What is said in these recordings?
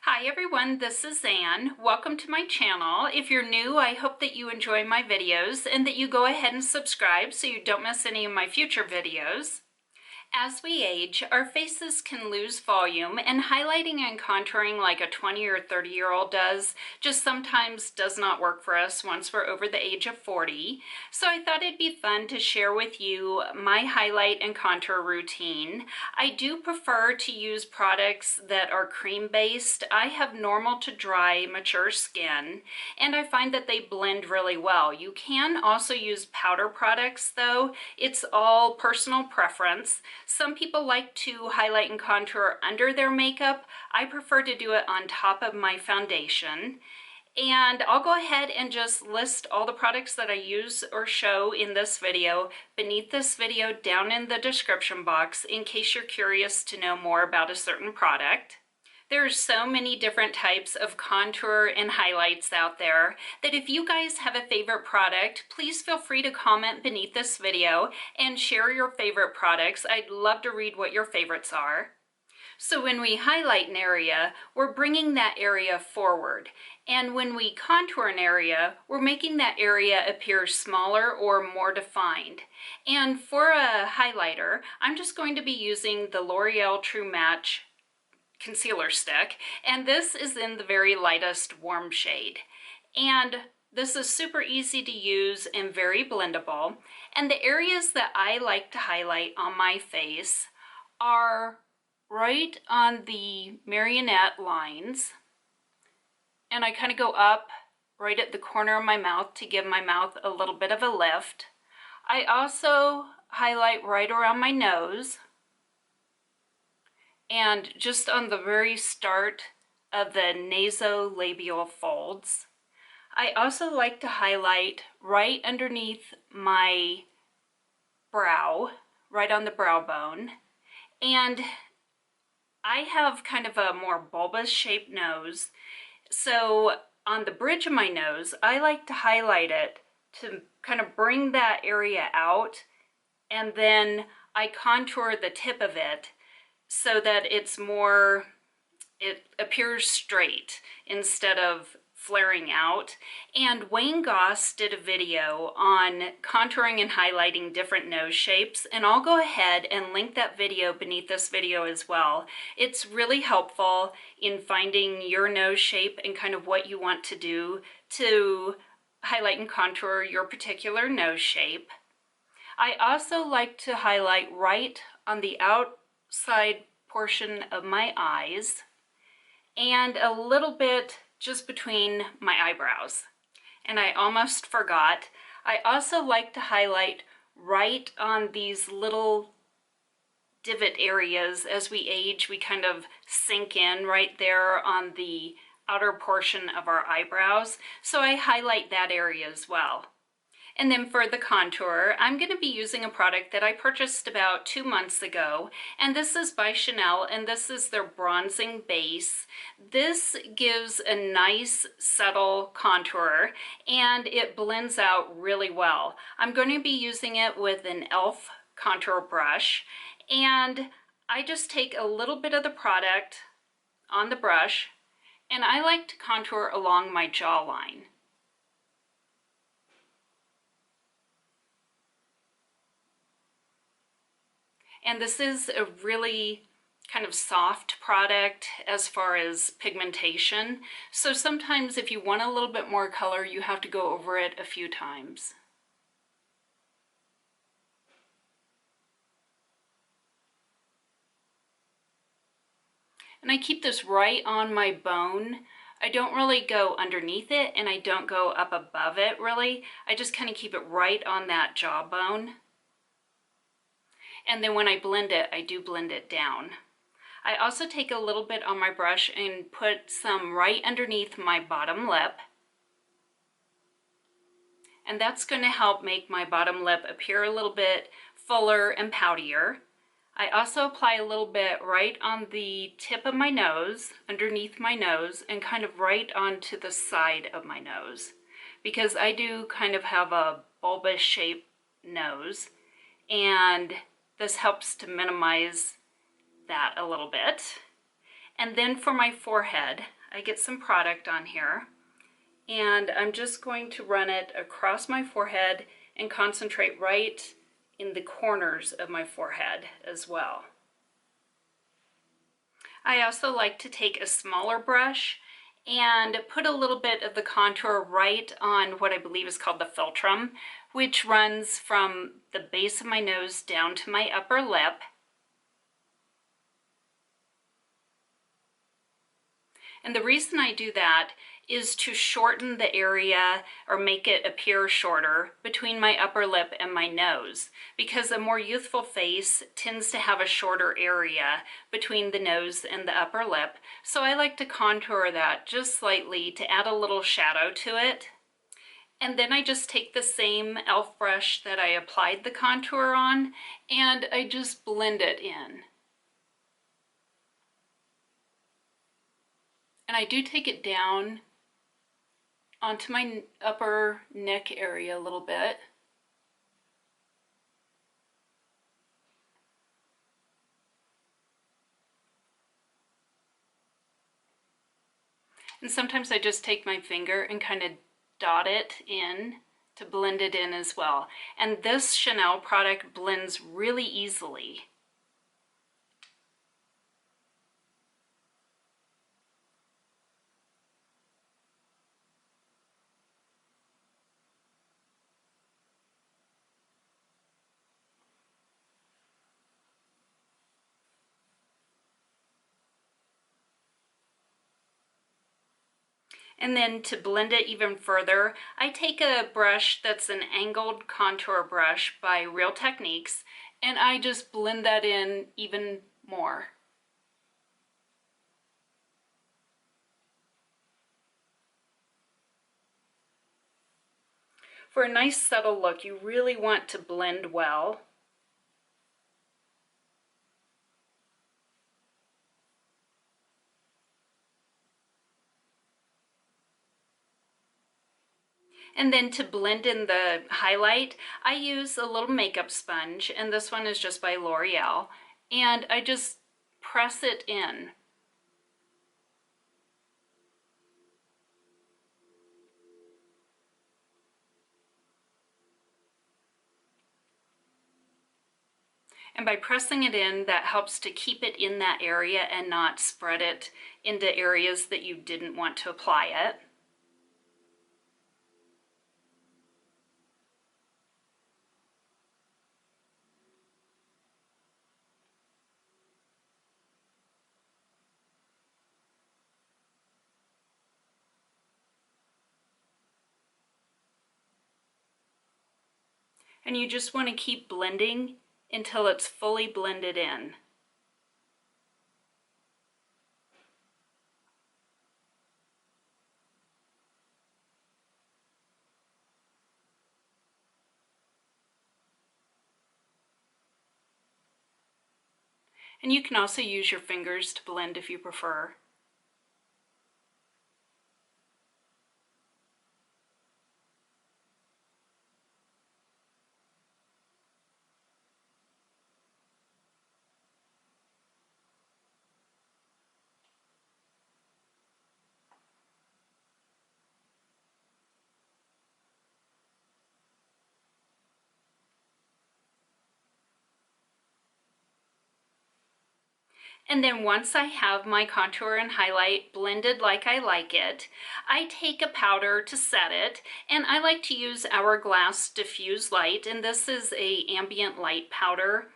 Hi everyone, this is Anne. Welcome to my channel. If you're new, I hope that you enjoy my videos and that you go ahead and subscribe so you don't miss any of my future videos. As we age, our faces can lose volume, and highlighting and contouring like a 20 or 30-year-old does just sometimes does not work for us once we're over the age of 40. So I thought it'd be fun to share with you my highlight and contour routine. I do prefer to use products that are cream-based. I have normal to dry, mature skin, and I find that they blend really well. You can also use powder products though. It's all personal preference. Some people like to highlight and contour under their makeup. I prefer to do it on top of my foundation. And I'll go ahead and just list all the products that I use or show in this video beneath this video down in the description box in case you're curious to know more about a certain product. There are so many different types of contour and highlights out there that if you guys have a favorite product, please feel free to comment beneath this video and share your favorite products. I'd love to read what your favorites are. So when we highlight an area, we're bringing that area forward. And when we contour an area, we're making that area appear smaller or more defined. And for a highlighter, I'm just going to be using the L'Oreal True Match concealer stick, and this is in the very lightest warm shade. And this is super easy to use and very blendable. And the areas that I like to highlight on my face are right on the marionette lines, and I kind of go up right at the corner of my mouth to give my mouth a little bit of a lift. I also highlight right around my nose and just on the very start of the nasolabial folds. I also like to highlight right underneath my brow, right on the brow bone. And I have kind of a more bulbous shaped nose, so on the bridge of my nose, I like to highlight it to kind of bring that area out, and then I contour the tip of it so that it appears straight instead of flaring out. And Wayne Goss did a video on contouring and highlighting different nose shapes, and I'll go ahead and link that video beneath this video as well. It's really helpful in finding your nose shape and kind of what you want to do to highlight and contour your particular nose shape. I also like to highlight right on the outside portion of my eyes and a little bit just between my eyebrows. And I almost forgot, I also like to highlight right on these little divot areas. As we age, we kind of sink in right there on the outer portion of our eyebrows, so I highlight that area as well. And then for the contour, I'm going to be using a product that I purchased about 2 months ago, and this is by Chanel, and this is their bronzing base. This gives a nice subtle contour, and it blends out really well. I'm going to be using it with an e.l.f. contour brush, and I just take a little bit of the product on the brush, and I like to contour along my jawline. And this is a really kind of soft product as far as pigmentation. So sometimes if you want a little bit more color, you have to go over it a few times. And I keep this right on my bone. I don't really go underneath it, and I don't go up above it really. I just kind of keep it right on that jawbone. And then when I blend it, I do blend it down. I also take a little bit on my brush and put some right underneath my bottom lip. And that's going to help make my bottom lip appear a little bit fuller and poutier. I also apply a little bit right on the tip of my nose, underneath my nose, and kind of right onto the side of my nose, because I do kind of have a bulbous shaped nose, and this helps to minimize that a little bit. And then for my forehead, I get some product on here, and I'm just going to run it across my forehead and concentrate right in the corners of my forehead as well. I also like to take a smaller brush and put a little bit of the contour right on what I believe is called the philtrum, which runs from the base of my nose down to my upper lip. And the reason I do that is to shorten the area, or make it appear shorter, between my upper lip and my nose, because a more youthful face tends to have a shorter area between the nose and the upper lip. So I like to contour that just slightly to add a little shadow to it. And then I just take the same e.l.f. brush that I applied the contour on, and I just blend it in. And I do take it down onto my upper neck area a little bit. And sometimes I just take my finger and kind of dot it in to blend it in as well. And this Chanel product blends really easily. And then to blend it even further, I take a brush that's an angled contour brush by Real Techniques, and I just blend that in even more. For a nice subtle look, you really want to blend well. And then to blend in the highlight, I use a little makeup sponge, and this one is just by L'Oreal, and I just press it in. And by pressing it in, that helps to keep it in that area and not spread it into areas that you didn't want to apply it. And you just want to keep blending until it's fully blended in. And you can also use your fingers to blend if you prefer. And then once I have my contour and highlight blended like I like it, I take a powder to set it, and I like to use Hourglass Diffuse Light, and this is a ambient light powder.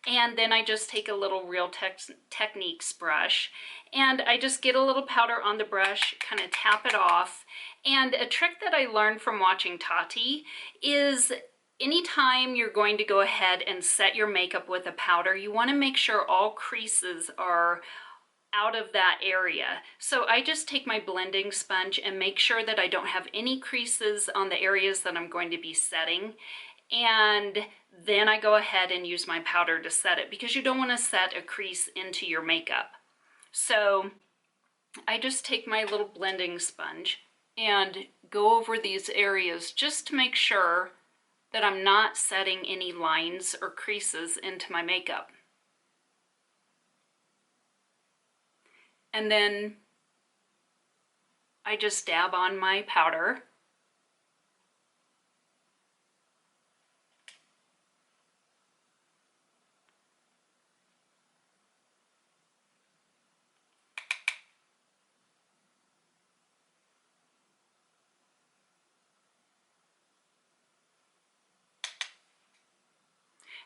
And then I just take a little Real Techniques brush, and I just get a little powder on the brush, kind of tap it off. And a trick that I learned from watching Tati is anytime you're going to go ahead and set your makeup with a powder, you want to make sure all creases are out of that area. So I just take my blending sponge and make sure that I don't have any creases on the areas that I'm going to be setting. And then I go ahead and use my powder to set it, because you don't want to set a crease into your makeup. So I just take my little blending sponge and go over these areas just to make sure that I'm not setting any lines or creases into my makeup. And then I just dab on my powder.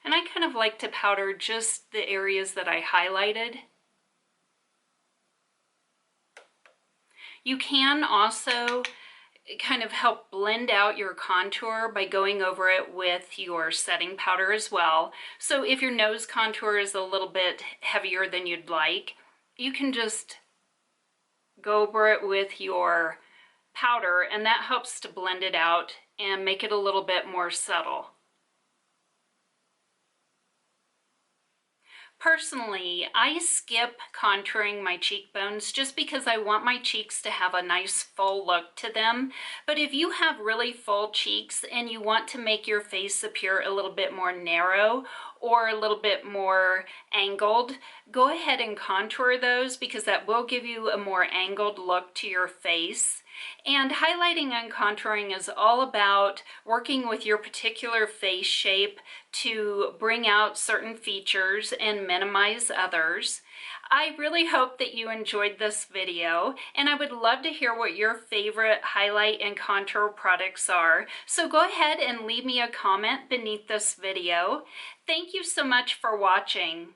And I kind of like to powder just the areas that I highlighted. You can also kind of help blend out your contour by going over it with your setting powder as well. So if your nose contour is a little bit heavier than you'd like, you can just go over it with your powder, and that helps to blend it out and make it a little bit more subtle. Personally, I skip contouring my cheekbones just because I want my cheeks to have a nice full look to them. But if you have really full cheeks and you want to make your face appear a little bit more narrow or a little bit more angled, go ahead and contour those, because that will give you a more angled look to your face. And highlighting and contouring is all about working with your particular face shape to bring out certain features and minimize others. I really hope that you enjoyed this video, and I would love to hear what your favorite highlight and contour products are. So go ahead and leave me a comment beneath this video. Thank you so much for watching.